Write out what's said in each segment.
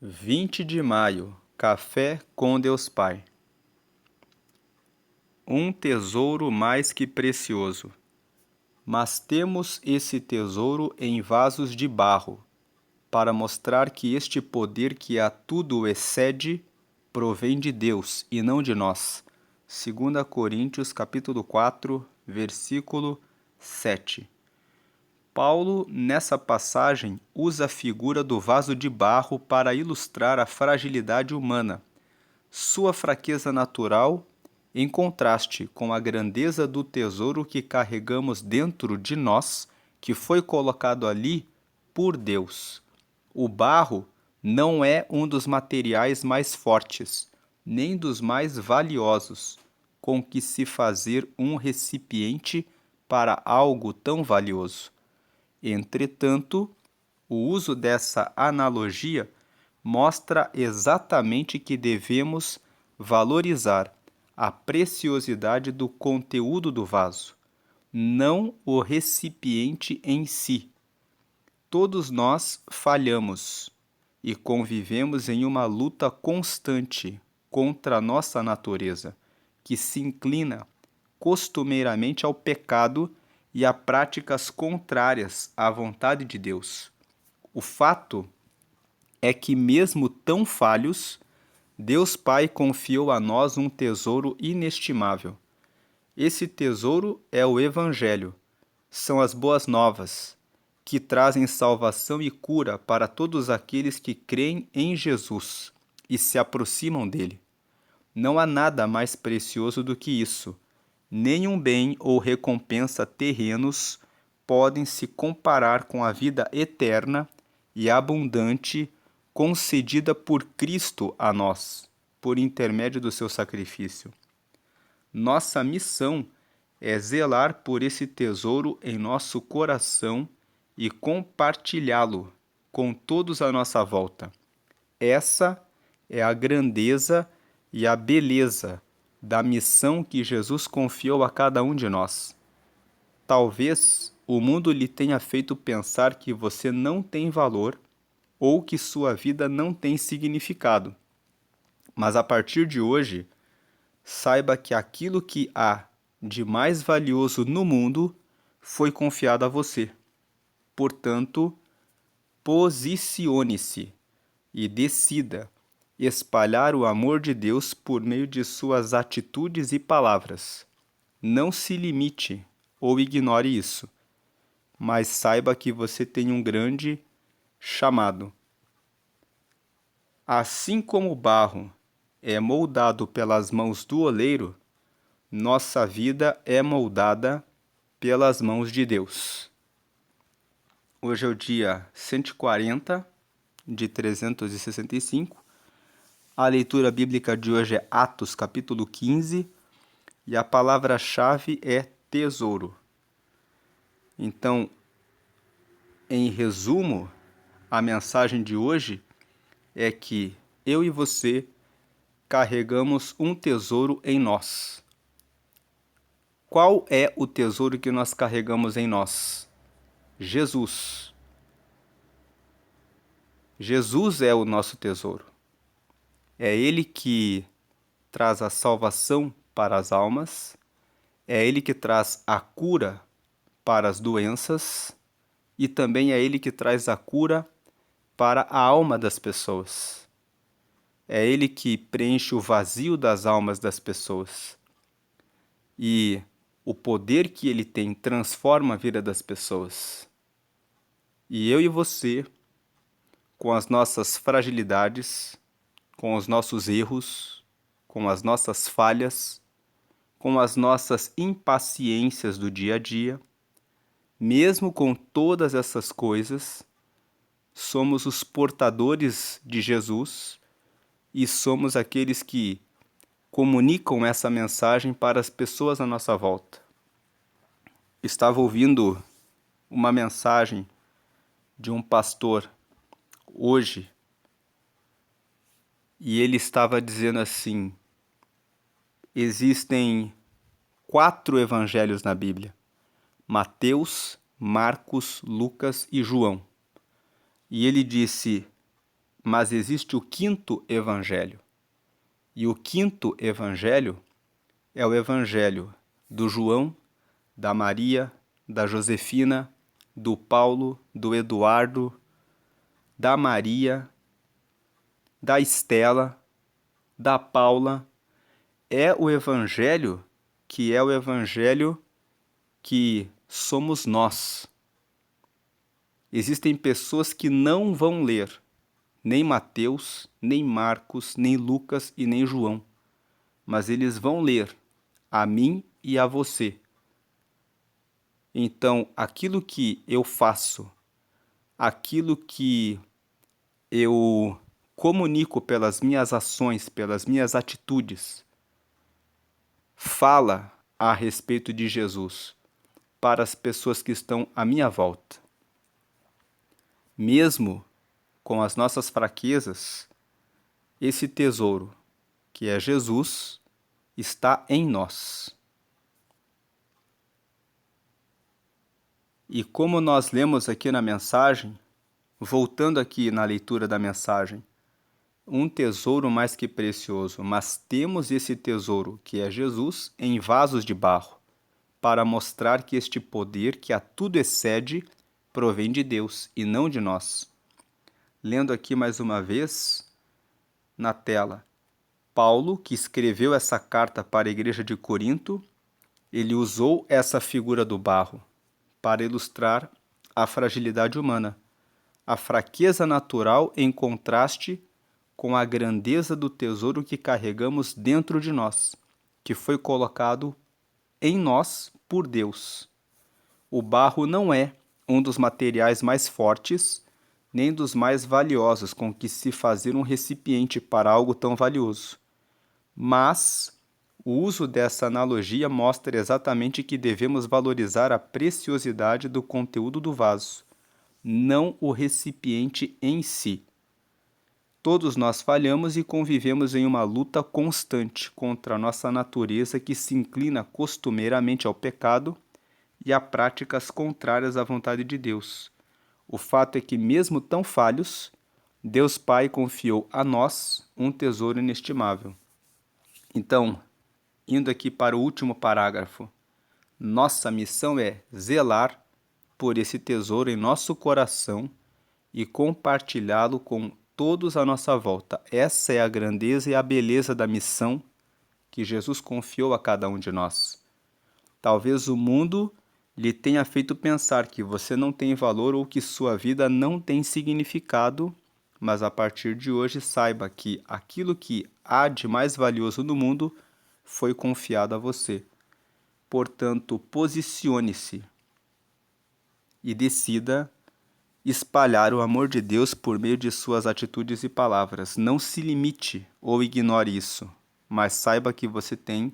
20 de maio, Café com Deus Pai. Um tesouro mais que precioso. Mas temos esse tesouro em vasos de barro, para mostrar que este poder que a tudo excede provém de Deus e não de nós. 2 Coríntios capítulo 4, versículo 7. Paulo, nessa passagem, usa a figura do vaso de barro para ilustrar a fragilidade humana, sua fraqueza natural, em contraste com a grandeza do tesouro que carregamos dentro de nós, que foi colocado ali por Deus. O barro não é um dos materiais mais fortes, nem dos mais valiosos, com que se fazer um recipiente para algo tão valioso. Entretanto, o uso dessa analogia mostra exatamente que devemos valorizar a preciosidade do conteúdo do vaso, não o recipiente em si. Todos nós falhamos e convivemos em uma luta constante contra a nossa natureza, que se inclina costumeiramente ao pecado e a práticas contrárias à vontade de Deus. O fato é que, mesmo tão falhos, Deus Pai confiou a nós um tesouro inestimável. Esse tesouro é o Evangelho, são as boas novas, que trazem salvação e cura para todos aqueles que creem em Jesus e se aproximam dele. Não há nada mais precioso do que isso. Nenhum bem ou recompensa terrenos podem se comparar com a vida eterna e abundante concedida por Cristo a nós, por intermédio do seu sacrifício. Nossa missão é zelar por esse tesouro em nosso coração e compartilhá-lo com todos à nossa volta. Essa é a grandeza e a beleza da missão que Jesus confiou a cada um de nós. Talvez o mundo lhe tenha feito pensar que você não tem valor ou que sua vida não tem significado. Mas a partir de hoje, saiba que aquilo que há de mais valioso no mundo foi confiado a você. Portanto, posicione-se e decida espalhar o amor de Deus por meio de suas atitudes e palavras. Não se limite ou ignore isso, mas saiba que você tem um grande chamado. Assim como o barro é moldado pelas mãos do oleiro, nossa vida é moldada pelas mãos de Deus. Hoje é o dia 140 de 365. A leitura bíblica de hoje é Atos, capítulo 15, e a palavra-chave é tesouro. Então, em resumo, a mensagem de hoje é que eu e você carregamos um tesouro em nós. Qual é o tesouro que nós carregamos em nós? Jesus. Jesus é o nosso tesouro. É Ele que traz a salvação para as almas, é Ele que traz a cura para as doenças e também é Ele que traz a cura para a alma das pessoas. É Ele que preenche o vazio das almas das pessoas. E o poder que Ele tem transforma a vida das pessoas. E eu e você, com as nossas fragilidades, com os nossos erros, com as nossas falhas, com as nossas impaciências do dia a dia, mesmo com todas essas coisas, somos os portadores de Jesus e somos aqueles que comunicam essa mensagem para as pessoas à nossa volta. Estava ouvindo uma mensagem de um pastor hoje e ele estava dizendo assim: existem 4 evangelhos na Bíblia: Mateus, Marcos, Lucas e João. E ele disse: Mas existe o quinto evangelho. E o quinto evangelho é o evangelho do João, da Maria, da Josefina, do Paulo, do Eduardo, da Maria, da Estela, da Paula. É o evangelho que somos nós. Existem pessoas que não vão ler nem Mateus, nem Marcos, nem Lucas e nem João, mas eles vão ler a mim e a você. Então, aquilo que eu faço, aquilo que eu comunico pelas minhas ações, pelas minhas atitudes, fala a respeito de Jesus para as pessoas que estão à minha volta. Mesmo com as nossas fraquezas, esse tesouro, que é Jesus, está em nós. E como nós lemos aqui na mensagem, voltando aqui na leitura da mensagem, um tesouro mais que precioso, mas temos esse tesouro, que é Jesus, em vasos de barro, para mostrar que este poder que a tudo excede provém de Deus e não de nós. Lendo aqui mais uma vez na tela, Paulo, que escreveu essa carta para a igreja de Corinto, ele usou essa figura do barro para ilustrar a fragilidade humana, a fraqueza natural em contraste com a grandeza do tesouro que carregamos dentro de nós, que foi colocado em nós por Deus. O barro não é um dos materiais mais fortes, nem dos mais valiosos com que se fazer um recipiente para algo tão valioso. Mas o uso dessa analogia mostra exatamente que devemos valorizar a preciosidade do conteúdo do vaso, não o recipiente em si. Todos nós falhamos e convivemos em uma luta constante contra a nossa natureza que se inclina costumeiramente ao pecado e a práticas contrárias à vontade de Deus. O fato é que, mesmo tão falhos, Deus Pai confiou a nós um tesouro inestimável. Então, indo aqui para o último parágrafo, nossa missão é zelar por esse tesouro em nosso coração e compartilhá-lo com todos à nossa volta. Essa é a grandeza e a beleza da missão que Jesus confiou a cada um de nós. Talvez o mundo lhe tenha feito pensar que você não tem valor ou que sua vida não tem significado, mas a partir de hoje saiba que aquilo que há de mais valioso no mundo foi confiado a você. Portanto, posicione-se e decida espalhar o amor de Deus por meio de suas atitudes e palavras. Não se limite ou ignore isso, mas saiba que você tem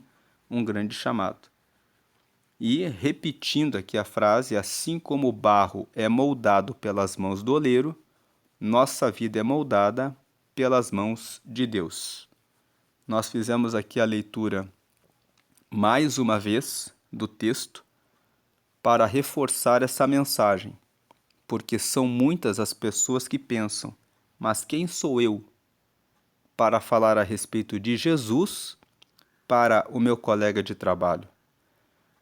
um grande chamado. E, repetindo aqui a frase, assim como o barro é moldado pelas mãos do oleiro, nossa vida é moldada pelas mãos de Deus. Nós fizemos aqui a leitura mais uma vez do texto para reforçar essa mensagem, porque são muitas as pessoas que pensam, mas quem sou eu para falar a respeito de Jesus para o meu colega de trabalho?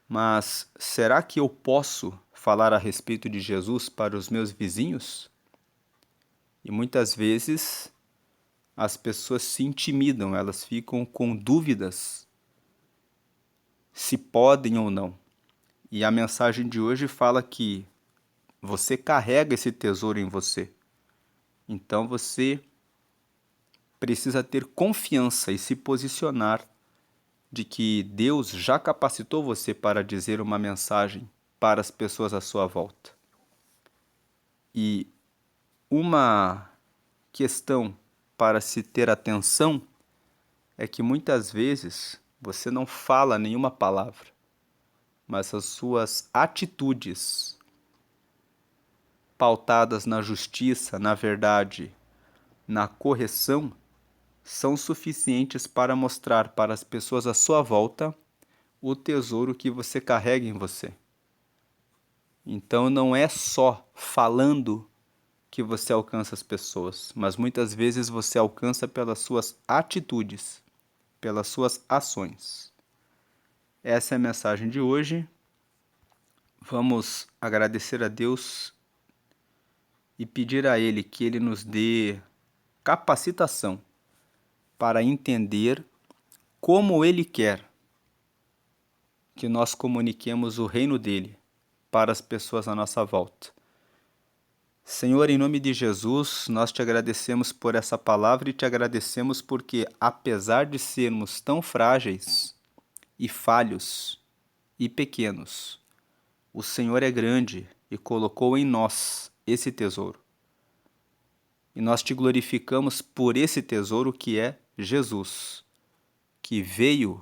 Mas será que eu posso falar a respeito de Jesus para os meus vizinhos? E muitas vezes as pessoas se intimidam, elas ficam com dúvidas se podem ou não. E a mensagem de hoje fala que você carrega esse tesouro em você. Então você precisa ter confiança e se posicionar de que Deus já capacitou você para dizer uma mensagem para as pessoas à sua volta. E uma questão para se ter atenção é que muitas vezes você não fala nenhuma palavra, mas as suas atitudes pautadas na justiça, na verdade, na correção, são suficientes para mostrar para as pessoas à sua volta o tesouro que você carrega em você. Então não é só falando que você alcança as pessoas, mas muitas vezes você alcança pelas suas atitudes, pelas suas ações. Essa é a mensagem de hoje. Vamos agradecer a Deus e pedir a Ele que Ele nos dê capacitação para entender como Ele quer que nós comuniquemos o reino dEle para as pessoas à nossa volta. Senhor, em nome de Jesus, nós te agradecemos por essa palavra e te agradecemos porque, apesar de sermos tão frágeis e falhos e pequenos, o Senhor é grande e colocou em nós esse tesouro. E nós te glorificamos por esse tesouro que é Jesus, que veio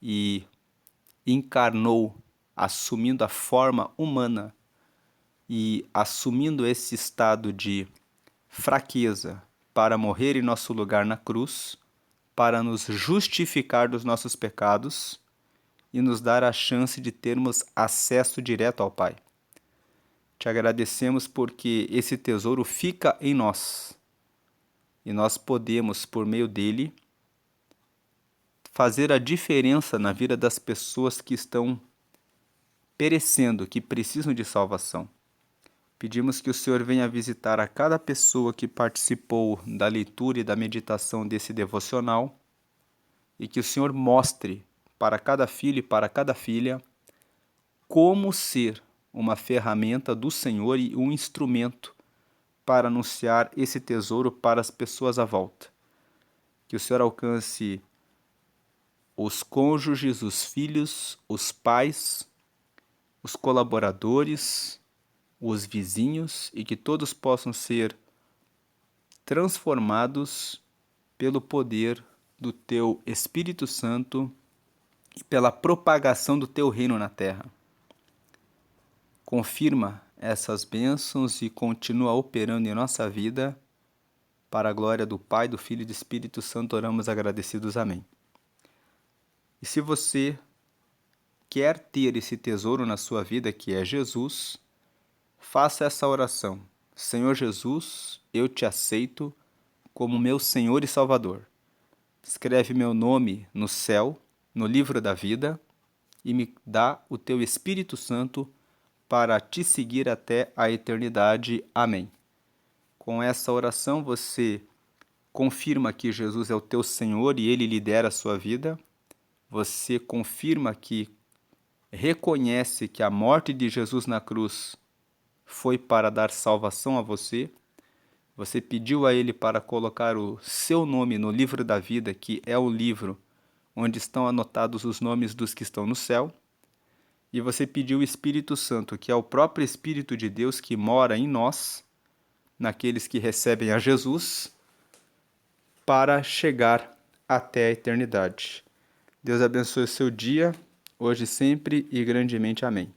e encarnou, assumindo a forma humana e assumindo esse estado de fraqueza para morrer em nosso lugar na cruz, para nos justificar dos nossos pecados e nos dar a chance de termos acesso direto ao Pai. Te agradecemos porque esse tesouro fica em nós e nós podemos, por meio dele, fazer a diferença na vida das pessoas que estão perecendo, que precisam de salvação. Pedimos que o Senhor venha visitar a cada pessoa que participou da leitura e da meditação desse devocional e que o Senhor mostre para cada filho e para cada filha como ser uma ferramenta do Senhor e um instrumento para anunciar esse tesouro para as pessoas à volta. Que o Senhor alcance os cônjuges, os filhos, os pais, os colaboradores, os vizinhos e que todos possam ser transformados pelo poder do Teu Espírito Santo e pela propagação do Teu reino na terra. Confirma essas bênçãos e continua operando em nossa vida. Para a glória do Pai, do Filho e do Espírito Santo, oramos agradecidos. Amém. E se você quer ter esse tesouro na sua vida, que é Jesus, faça essa oração. Senhor Jesus, eu te aceito como meu Senhor e Salvador. Escreve meu nome no céu, no livro da vida, e me dá o teu Espírito Santo para te seguir até a eternidade. Amém. Com essa oração você confirma que Jesus é o teu Senhor e Ele lidera a sua vida. Você confirma que reconhece que a morte de Jesus na cruz foi para dar salvação a você. Você pediu a Ele para colocar o seu nome no livro da vida, que é o livro onde estão anotados os nomes dos que estão no céu. E você pediu o Espírito Santo, que é o próprio Espírito de Deus que mora em nós, naqueles que recebem a Jesus, para chegar até a eternidade. Deus abençoe o seu dia, hoje e sempre, e grandemente. Amém.